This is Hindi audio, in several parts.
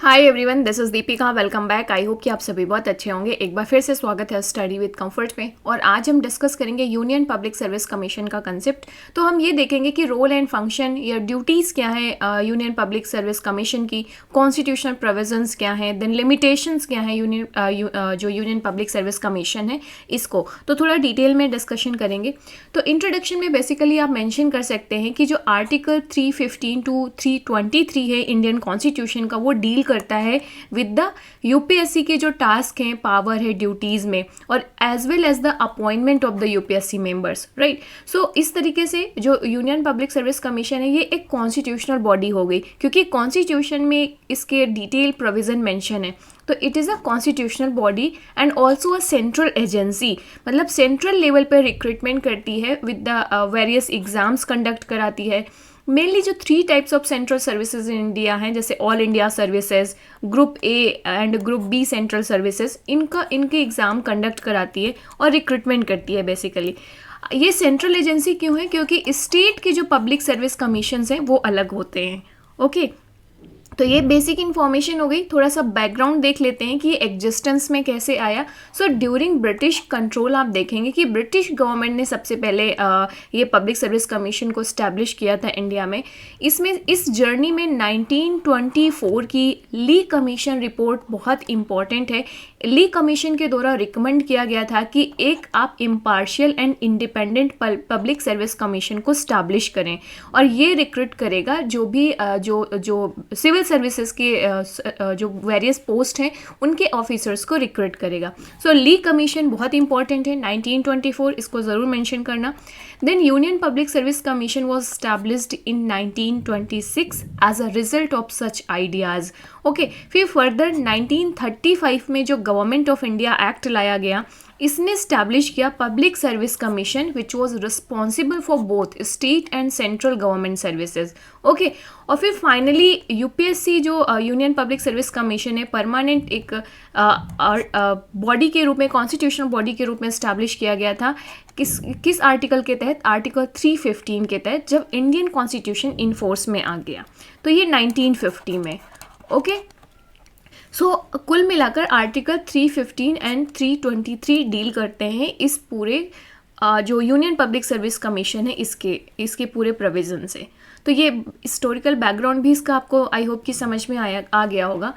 Hi everyone, this is Deepika. Welcome back. I hope कि आप सभी बहुत अच्छे होंगे। एक बार फिर से स्वागत है स्टडी विद कंफर्ट में। और आज हम डिस्कस करेंगे यूनियन पब्लिक सर्विस कमीशन का कंसेप्ट। तो हम ये देखेंगे कि रोल एंड फंक्शन या ड्यूटीज़ क्या है यूनियन पब्लिक सर्विस कमीशन की, कॉन्स्टिट्यूशनल प्रोविजंस क्या हैं, देन लिमिटेशंस क्या हैं जो यूनियन पब्लिक सर्विस कमीशन है इसको। तो थोड़ा डिटेल में डिस्कशन करेंगे। तो इंट्रोडक्शन में बेसिकली आप मेंशन कर सकते हैं कि जो आर्टिकल 315 टू 323 है इंडियन कॉन्स्टिट्यूशन का, वो डील करता है विद द यूपीएससी के जो टास्क हैं, पावर है, ड्यूटीज़ में, और as well as the appointment of the UPSC members, right. So इस तरीके से जो यूनियन पब्लिक सर्विस कमीशन है ये एक कॉन्स्टिट्यूशनल बॉडी हो गई, क्योंकि कॉन्स्टिट्यूशन में इसके डिटेल प्रोविजन मेंशन है। तो it is a constitutional body and also a central agency, मतलब सेंट्रल लेवल पर रिक्रूटमेंट करती है with the various exams conduct कराती है। मेनली जो 3 types of central services in India हैं, जैसे all India services, group A and group B central services, इनके एग्ज़ाम कंडक्ट कराती है और रिक्रूटमेंट करती है बेसिकली। ये सेंट्रल एजेंसी क्यों है? क्योंकि स्टेट के जो पब्लिक सर्विस कमीशंस हैं वो अलग होते हैं। ओके, तो ये बेसिक इन्फॉर्मेशन हो गई। थोड़ा सा बैकग्राउंड देख लेते हैं कि ये एग्जिस्टेंस में कैसे आया। सो ड्यूरिंग ब्रिटिश कंट्रोल आप देखेंगे कि ब्रिटिश गवर्नमेंट ने सबसे पहले ये पब्लिक सर्विस कमीशन को स्टैब्लिश किया था इंडिया में। इस जर्नी में 1924 की ली कमीशन रिपोर्ट बहुत इंपॉर्टेंट है। ली कमीशन के द्वारा रिकमेंड किया गया था कि एक आप impartial and independent public Service commission को स्टैब्लिश करें, और ये रिक्रूट करेगा जो भी जो सिविल सर्विसेज के जो वेरियस पोस्ट हैं उनके ऑफिसर्स को रिक्रूट करेगा। सो ली कमीशन बहुत इंपॉर्टेंट है, 1924, इसको ज़रूर मेंशन करना। Then Union public Service Commission was established in 1926 as a result of such ideas. Okay, फिर फर्दर 1935 में जो गवर्नमेंट ऑफ इंडिया एक्ट लाया गया, इसने स्टैब्लिश किया public Service commission which was responsible for both state and central government services. Okay, और फिर फाइनली यूपीएससी जो यूनियन पब्लिक सर्विस कमीशन है, परमानेंट एक बॉडी के रूप में, कॉन्स्टिट्यूशनल बॉडी के रूप में स्टैब्लिश किया गया था। किस आर्टिकल के तहत? आर्टिकल 315 के तहत, जब इंडियन कॉन्स्टिट्यूशन इन फोर्स में आ गया, तो ये 1950 में। ओके, सो कुल मिलाकर आर्टिकल 315 एंड 323 डील करते हैं इस पूरे जो यूनियन पब्लिक सर्विस कमीशन है इसके पूरे प्रोविज़न से। तो ये हिस्टोरिकल बैकग्राउंड भी इसका आपको आई होप कि समझ में आ गया होगा।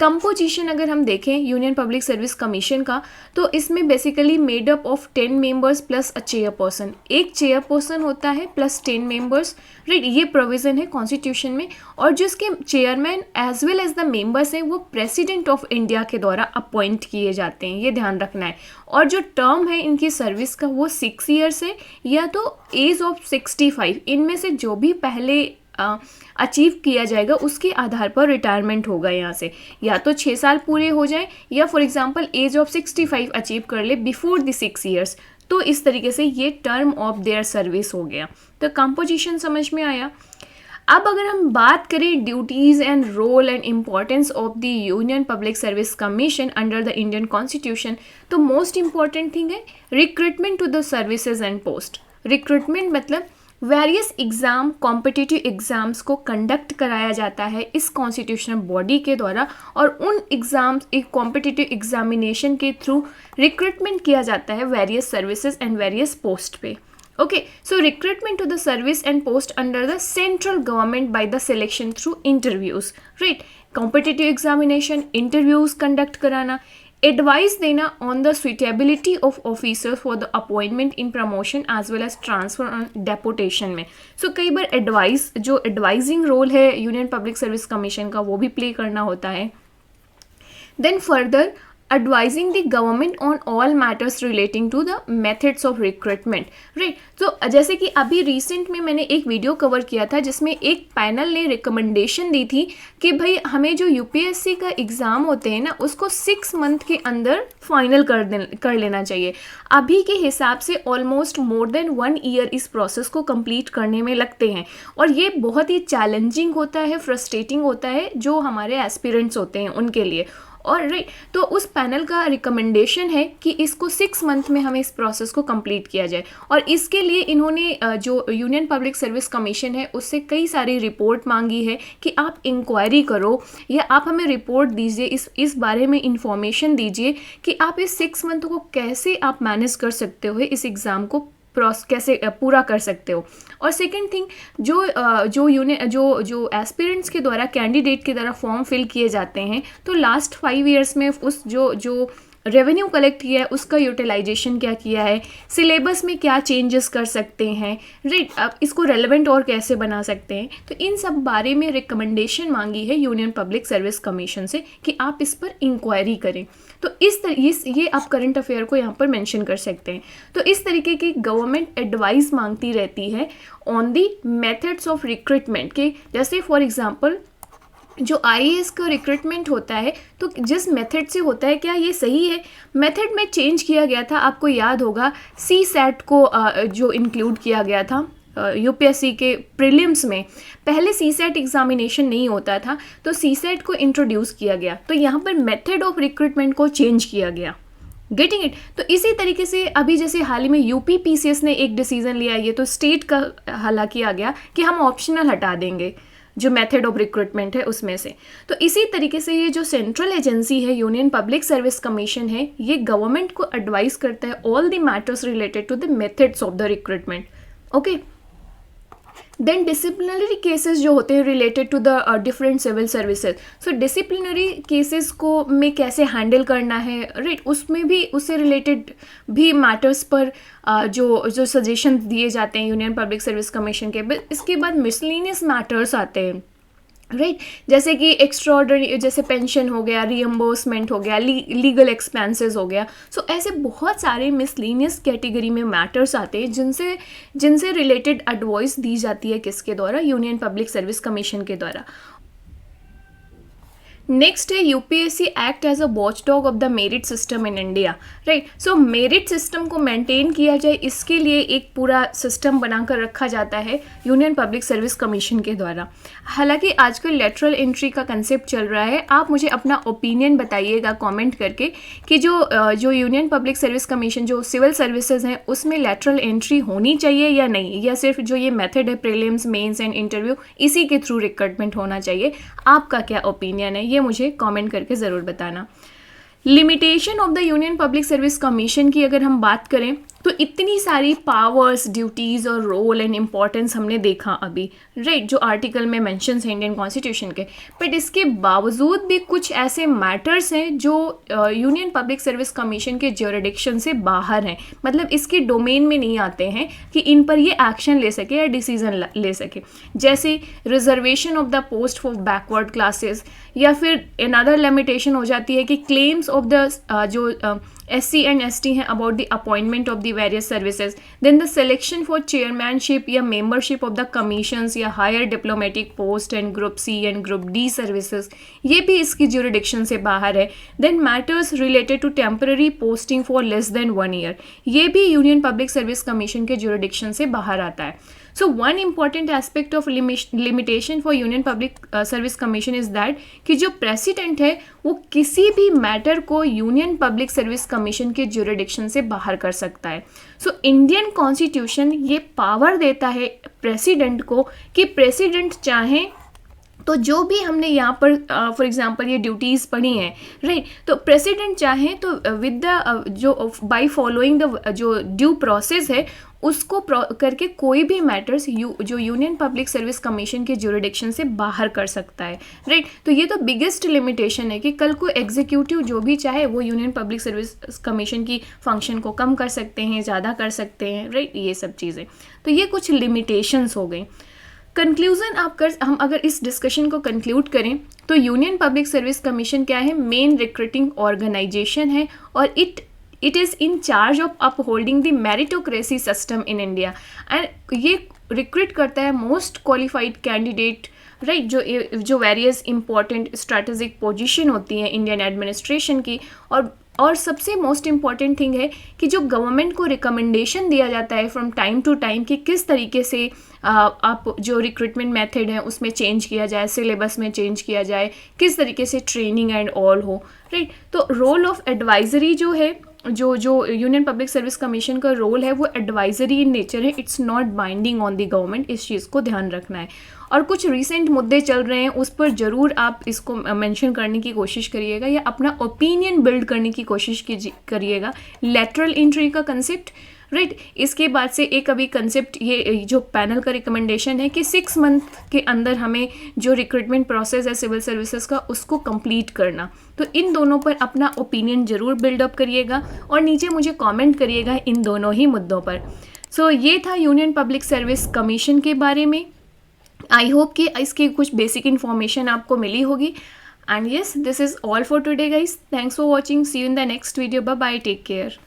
कंपोजिशन अगर हम देखें यूनियन पब्लिक सर्विस कमीशन का, तो इसमें basically made up of 10 members plus a chairperson. एक चेयरपर्सन होता है प्लस 10 मेंबर्स, राइट। ये प्रोविज़न है कॉन्स्टिट्यूशन में। और जो इसके chairman as well as the members हैं वो प्रेसिडेंट ऑफ इंडिया के द्वारा अपॉइंट किए जाते हैं, ये ध्यान रखना है। और जो टर्म है इनकी सर्विस का वो 6 ईयर्स है, या तो एज ऑफ 65, इनमें से जो भी पहले अचीव किया जाएगा उसके आधार पर रिटायरमेंट होगा यहाँ से। या तो 6 साल पूरे हो जाए, या for example age of 65 achieve कर ले बिफोर द 6 ईयर्स। तो इस तरीके से ये टर्म ऑफ देयर सर्विस हो गया। तो कंपोजिशन समझ में आया। अब अगर हम बात करें duties and role and importance of the Union public Service Commission under the Indian constitution, तो मोस्ट इंपॉर्टेंट थिंग है recruitment to the services and post. Recruitment मतलब वेरियस एग्ज़ाम, कॉम्पिटिटिव एग्ज़ाम्स को कंडक्ट कराया जाता है इस कॉन्स्टिट्यूशनल बॉडी के द्वारा, और उन एग्ज़ाम्स, एक कॉम्पिटिटिव एग्जामिनेशन के थ्रू रिक्रूटमेंट किया जाता है various services and various post पे। Okay, so recruitment to the service and post under the central government by the selection through interviews, right. Competitive examination, interviews conduct कराना, एडवाइस देना on the suitability of officers for the appointment in promotion as well as transfer on deputation में। सो कई बार जो एडवाइजिंग रोल है यूनियन पब्लिक सर्विस कमीशन का वो भी प्ले करना होता है। Then further advising the government on all matters relating to the methods of recruitment, right. तो जैसे कि अभी रिसेंट में मैंने एक वीडियो कवर किया था जिसमें एक पैनल ने रिकमेंडेशन दी थी कि भाई हमें जो यूपीएससी का एग्ज़ाम होते हैं ना उसको 6 मंथ के अंदर फाइनल कर लेना चाहिए। अभी के हिसाब से ऑलमोस्ट मोर देन 1 ईयर इस प्रोसेस को कंप्लीट करने में लगते हैं, और ये बहुत ही चैलेंजिंग होता है, फ्रस्ट्रेटिंग होता है जो हमारे एस्पिरेंट्स होते हैं उनके लिए। और राइट, तो उस पैनल का रिकमेंडेशन है कि इसको 6 मंथ में हमें इस प्रोसेस को कंप्लीट किया जाए। और इसके लिए इन्होंने जो यूनियन पब्लिक सर्विस कमीशन है उससे कई सारी रिपोर्ट मांगी है कि आप इंक्वायरी करो या आप हमें रिपोर्ट दीजिए, इस बारे में इंफॉर्मेशन दीजिए कि आप इस 6 मंथ को कैसे आप मैनेज कर सकते हो, इस एग्ज़ाम को कैसे पूरा कर सकते हो। और सेकंड थिंग, जो एस्पिरेंट्स के द्वारा, कैंडिडेट के द्वारा फॉर्म फिल किए जाते हैं, तो लास्ट 5 ईयर्स में उस जो रेवेन्यू कलेक्ट किया है उसका यूटिलाइजेशन क्या किया है, सिलेबस में क्या चेंजेस कर सकते हैं, राइट, आप इसको रेलेवेंट और कैसे बना सकते हैं। तो इन सब बारे में रिकमेंडेशन मांगी है यूनियन पब्लिक सर्विस कमीशन से कि आप इस पर इंक्वायरी करें। तो ये आप करंट अफेयर को यहाँ पर मेंशन कर सकते हैं। तो इस तरीके की गवर्नमेंट एडवाइस मांगती रहती है on the methods of recruitment के। जैसे फॉर एग्जांपल जो आईएएस का रिक्रूटमेंट होता है तो जिस मेथड से होता है क्या ये सही है, मेथड में चेंज किया गया था। आपको याद होगा CSAT को जो इंक्लूड किया गया था यूपीएससी के प्रीलिम्स में, पहले CSAT एग्जामिनेशन नहीं होता था तो CSAT को इंट्रोड्यूस किया गया, तो यहाँ पर मेथड ऑफ रिक्रूटमेंट को चेंज किया गया। Getting it. तो इसी तरीके से अभी जैसे हाल ही में यूपी PCS ने एक डिसीजन लिया, ये तो स्टेट का हालांकि आ गया कि हम ऑप्शनल हटा देंगे जो मेथड ऑफ रिक्रूटमेंट है उसमें से। तो इसी तरीके से ये जो सेंट्रल एजेंसी है यूनियन पब्लिक सर्विस कमीशन है, ये गवर्नमेंट को एडवाइस करता है all the matters related to the methods of the recruitment. Okay, then disciplinary cases जो होते हैं related to the different civil services. So disciplinary cases को में कैसे हैंडल करना है, राइट, उसमें भी उससे रिलेटेड भी मैटर्स पर जो सजेशन दिए जाते हैं यूनियन पब्लिक सर्विस कमीशन के। इसके बाद मिसलिनियस मैटर्स आते हैं, राइट, जैसे कि एक्स्ट्राऑर्डिनरी, जैसे पेंशन हो गया, रीएम्बर्समेंट हो गया, लीगल एक्सपेंसेस हो गया। सो ऐसे बहुत सारे मिसलिनियस कैटेगरी में मैटर्स आते हैं जिनसे रिलेटेड एडवाइस दी जाती है किसके द्वारा, यूनियन पब्लिक सर्विस कमीशन के द्वारा। नेक्स्ट है UPSC act as a watchdog of the merit system in India, right. So merit system को मेंटेन किया जाए इसके लिए एक पूरा सिस्टम बनाकर रखा जाता है यूनियन पब्लिक सर्विस कमीशन के द्वारा। हालांकि आजकल लेटरल एंट्री का कंसेप्ट चल रहा है, आप मुझे अपना ओपिनियन बताइएगा कमेंट करके कि जो यूनियन पब्लिक सर्विस कमीशन जो सिविल सर्विसेज हैं उसमें लेटरल एंट्री होनी चाहिए या नहीं, या सिर्फ जो ये मेथड है प्रीलिम्स, मेंस एंड इंटरव्यू इसी के थ्रू रिक्रूटमेंट होना चाहिए। आपका क्या ओपिनियन है ये मुझे कमेंट करके ज़रूर बताना। Limitation of the Union public Service commission की अगर हम बात करें तो इतनी सारी पावर्स, ड्यूटीज़ और रोल एंड इम्पॉर्टेंस हमने देखा अभी, राइट, जो आर्टिकल में मेंशन है इंडियन कॉन्स्टिट्यूशन के। बट इसके बावजूद भी कुछ ऐसे मैटर्स हैं जो यूनियन पब्लिक सर्विस कमीशन के ज्यूरिडिक्शन से बाहर हैं, मतलब इसके डोमेन में नहीं आते हैं कि इन पर ये एक्शन ले सके या डिसीजन ले सके। जैसे reservation of the post for backward classes, या फिर अनदर लिमिटेशन हो जाती है कि क्लेम्स ऑफ द जो SC and ST हैं about the appointment of the various services, then the selection for chairmanship या मेंबरशिप ऑफ द कमीशंस या higher diplomatic post and group C and group D services, ये भी इसकी ज्यूरिडिक्शन से बाहर है। Then matters related to temporary posting for less than 1 year, ये भी यूनियन पब्लिक सर्विस कमीशन के ज्यूरिडिक्शन से बाहर आता है। So one important aspect of limitation for Union Public Service Commission is that कि जो प्रेसिडेंट है वो किसी भी मैटर को यूनियन पब्लिक सर्विस कमीशन के ज्यूरिडिक्शन से बाहर कर सकता है। सो इंडियन कॉन्स्टिट्यूशन ये पावर देता है प्रेसिडेंट को कि प्रेसिडेंट चाहे तो जो भी हमने यहाँ पर फॉर एग्जांपल ये ड्यूटीज़ पढ़ी हैं, राइट, तो प्रेसिडेंट चाहे तो विद द जो बाय फॉलोइंग द जो ड्यू प्रोसेस है उसको करके कोई भी मैटर्स जो यूनियन पब्लिक सर्विस कमीशन के ज्यूरिडिक्शन से बाहर कर सकता है, राइट। तो ये तो बिगेस्ट लिमिटेशन है कि कल को एग्जीक्यूटिव जो भी चाहे वो यूनियन पब्लिक सर्विस कमीशन की फंक्शन को कम कर सकते हैं, ज़्यादा कर सकते हैं, राइट, ये सब चीज़ें। तो ये कुछ लिमिटेशंस हो गई। कंक्लूजन हम अगर इस डिस्कशन को कंक्लूड करें तो यूनियन पब्लिक सर्विस कमीशन क्या है, मेन रिक्रूटिंग ऑर्गेनाइजेशन है और it is in charge of upholding the meritocracy system in India and ये रिक्रूट करता है मोस्ट क्वालिफाइड कैंडिडेट, राइट, जो वेरियस इंपॉर्टेंट स्ट्रैटेजिक पोजीशन होती हैं इंडियन एडमिनिस्ट्रेशन की, और सबसे मोस्ट इम्पॉर्टेंट थिंग है कि जो गवर्नमेंट को रिकमेंडेशन दिया जाता है फ्रॉम टाइम टू टाइम कि किस तरीके से आप जो रिक्रूटमेंट मेथड है उसमें चेंज किया जाए, सिलेबस में चेंज किया जाए, किस तरीके से ट्रेनिंग एंड ऑल हो, राइट। तो रोल ऑफ एडवाइजरी जो है, जो यूनियन पब्लिक सर्विस कमीशन का रोल है वो एडवाइजरी इन नेचर है, it's not binding on the government. इस चीज़ को ध्यान रखना है। और कुछ रिसेंट मुद्दे चल रहे हैं उस पर ज़रूर आप इसको मेंशन करने की कोशिश करिएगा या अपना ओपिनियन बिल्ड करने की कोशिश करिएगा। लेटरल एंट्री का कंसेप्ट, राइट। इसके बाद से एक अभी कंसेप्ट ये जो पैनल का रिकमेंडेशन है कि 6 मंथ के अंदर हमें जो रिक्रूटमेंट प्रोसेस है सिविल सर्विसेज का उसको कंप्लीट करना। तो इन दोनों पर अपना ओपिनियन ज़रूर बिल्डअप करिएगा और नीचे मुझे कमेंट करिएगा इन दोनों ही मुद्दों पर। सो ये था यूनियन पब्लिक सर्विस कमीशन के बारे में। आई होप कि इसकी कुछ बेसिक इन्फॉर्मेशन आपको मिली होगी। And yes, this is all for today guys. Thanks for watching. See you in the next video. Bye bye, take care.